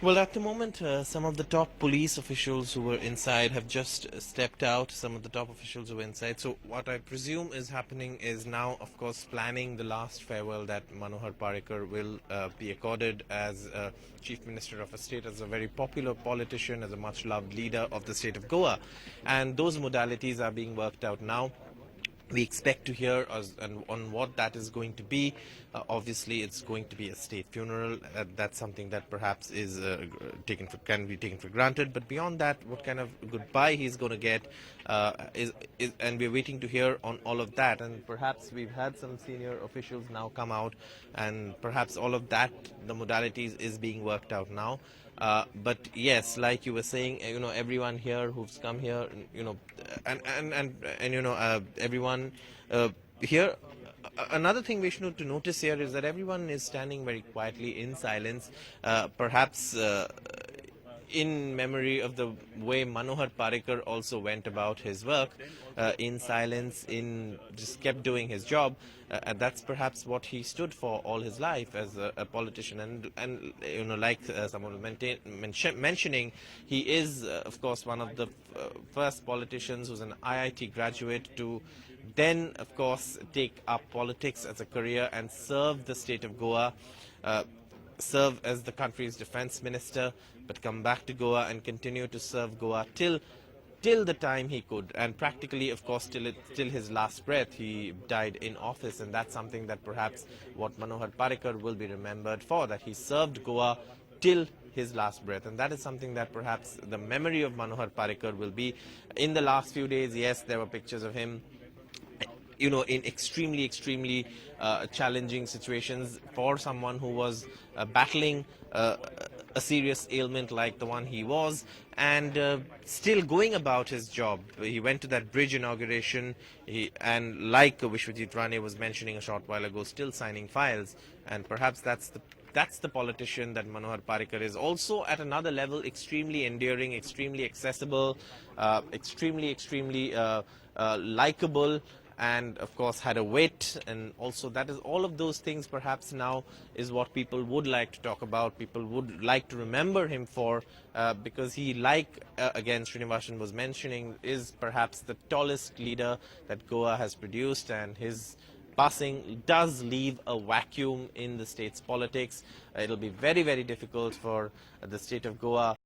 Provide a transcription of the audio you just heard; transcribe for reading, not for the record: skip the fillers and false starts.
Well, at the moment, some of the top police officials who were inside have just stepped out. Some of the top officials who were inside. So, what I presume is happening is now, of course, planning the last farewell that Manohar Parrikar will be accorded as Chief Minister of a state, as a very popular politician, as a much loved leader of the state of Goa. And those modalities are being worked out now. We expect to hear on what that is going to be. Obviously, it's going to be a state funeral. That's something that perhaps is can be taken for granted. But beyond that, what kind of goodbye he's going to get and we're waiting to hear on all of that. And perhaps we've had some senior officials now come out, and perhaps all of that, the modalities, is being worked out now. But yes, like you were saying, everyone here who's come here, everyone here. Another thing we should to notice here is that everyone is standing very quietly in silence, perhaps in memory of the way Manohar Parrikar also went about his work, in silence, in just kept doing his job. And that's perhaps what he stood for all his life as a politician. And like someone was mentioning, he is, of course, one of the first politicians who's an IIT graduate to then, of course, take up politics as a career and serve the state of Goa. Serve as the country's defense minister, but come back to Goa and continue to serve Goa till the time he could, and practically, of course, till his last breath. He died in office, and that's something that perhaps what Manohar Parrikar will be remembered for, that he served Goa till his last breath. And that is something that perhaps the memory of Manohar Parrikar will be. In the last few days, yes, there were pictures of him in extremely challenging situations for someone who was battling a serious ailment like the one he was, and still going about his job. He went to that bridge inauguration, and like Vishwajit Rane was mentioning a short while ago, still signing files. And perhaps that's the politician that Manohar Parrikar is. Also at another level, extremely endearing, extremely accessible, extremely likable, and of course had a wit. And also that is all of those things perhaps now is what people would like to talk about. People would like to remember him for, because he, again Srinivasan was mentioning, is perhaps the tallest leader that Goa has produced, and his passing does leave a vacuum in the state's politics. It'll be very difficult for the state of Goa